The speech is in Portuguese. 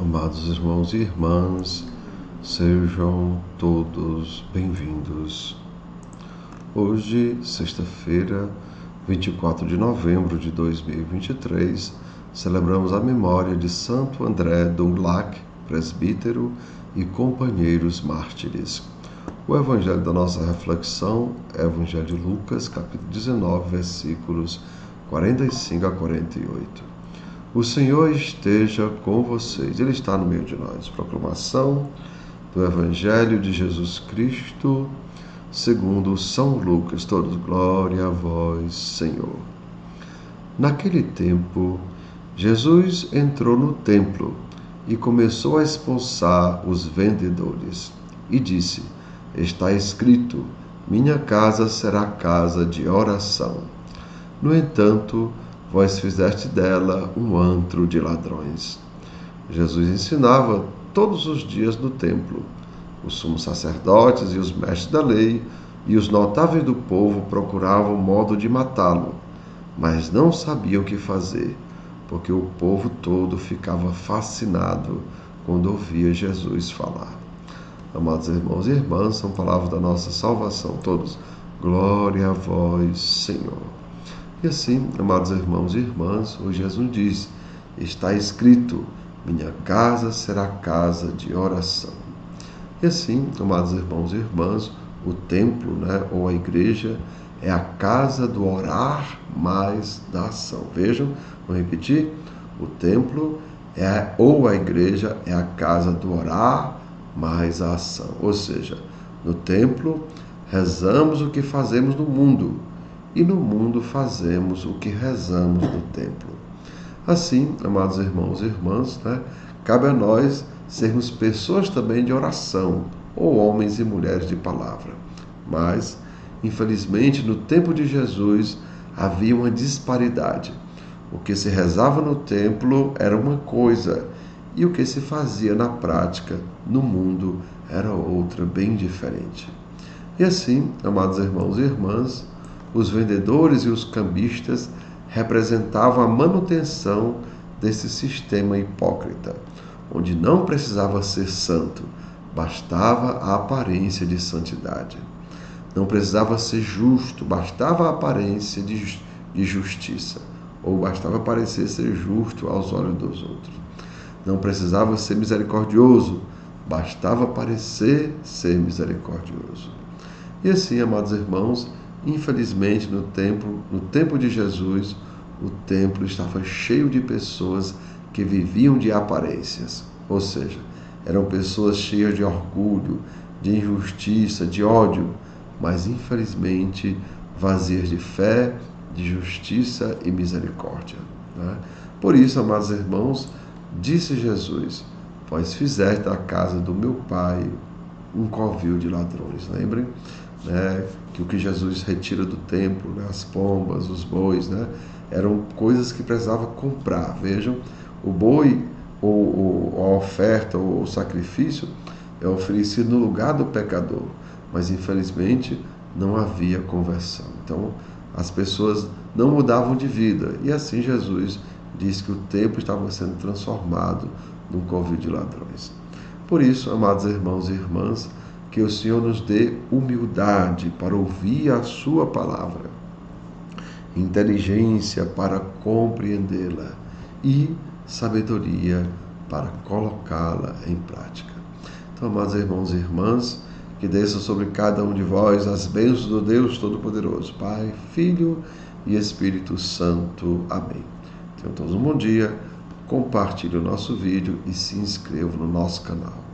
Amados irmãos e irmãs, sejam todos bem-vindos. Hoje, sexta-feira, 24 de novembro de 2023, celebramos a memória de Santo André Dũng-Lạc, presbítero e companheiros mártires. O evangelho da nossa reflexão é o Evangelho de Lucas, capítulo 19, versículos 45 a 48. O Senhor esteja com vocês. Ele está no meio de nós. Proclamação do Evangelho de Jesus Cristo, segundo São Lucas. Todos, glória a vós, Senhor. Naquele tempo, Jesus entrou no templo e começou a expulsar os vendedores. E disse: Está escrito, minha casa será casa de oração. No entanto, vós fizeste dela um antro de ladrões. Jesus ensinava todos os dias no templo. Os sumos sacerdotes e os mestres da lei e os notáveis do povo procuravam modo de matá-lo, mas não sabiam o que fazer, porque o povo todo ficava fascinado quando ouvia Jesus falar. Amados irmãos e irmãs, são palavras da nossa salvação. Todos, glória a vós, Senhor. E assim, amados irmãos e irmãs, hoje Jesus diz: está escrito, minha casa será casa de oração. E assim, amados irmãos e irmãs, o templo, ou a igreja, é a casa do orar mais da ação. Vejam, vou repetir, o templo ou a igreja é a casa do orar mais a ação. Ou seja, no templo rezamos o que fazemos no mundo, e no mundo fazemos o que rezamos no templo. Assim, amados irmãos e irmãs, cabe a nós sermos pessoas também de oração, ou homens e mulheres de palavra. Mas, infelizmente, no tempo de Jesus havia uma disparidade. O que se rezava no templo era uma coisa, e o que se fazia na prática, no mundo, era outra, bem diferente. E assim, amados irmãos e irmãs, os vendedores e os cambistas representavam a manutenção desse sistema hipócrita, onde não precisava ser santo, bastava a aparência de santidade. Não precisava ser justo, bastava a aparência de justiça, ou bastava parecer ser justo aos olhos dos outros. Não precisava ser misericordioso, bastava parecer ser misericordioso. E assim, amados irmãos, infelizmente, no tempo de Jesus, o templo estava cheio de pessoas que viviam de aparências, ou seja, eram pessoas cheias de orgulho, de injustiça, de ódio, mas infelizmente vazias de fé, de justiça e misericórdia. Por isso, amados irmãos, disse Jesus: vós fizeste da casa do meu Pai um covil de ladrões. Lembrem? Que o que Jesus retira do templo, as pombas, os bois, eram coisas que precisava comprar. Vejam, o boi, ou a oferta, ou o sacrifício é oferecido no lugar do pecador, mas infelizmente não havia conversão. Então as pessoas não mudavam de vida, e assim Jesus disse que o templo estava sendo transformado num covil de ladrões. Por isso, amados irmãos e irmãs, que o Senhor nos dê humildade para ouvir a sua palavra, inteligência para compreendê-la e sabedoria para colocá-la em prática. Então, amados irmãos e irmãs, que desça sobre cada um de vós as bênçãos do Deus Todo-Poderoso, Pai, Filho e Espírito Santo. Amém. Tenham todos um bom dia, compartilhe o nosso vídeo e se inscrevam no nosso canal.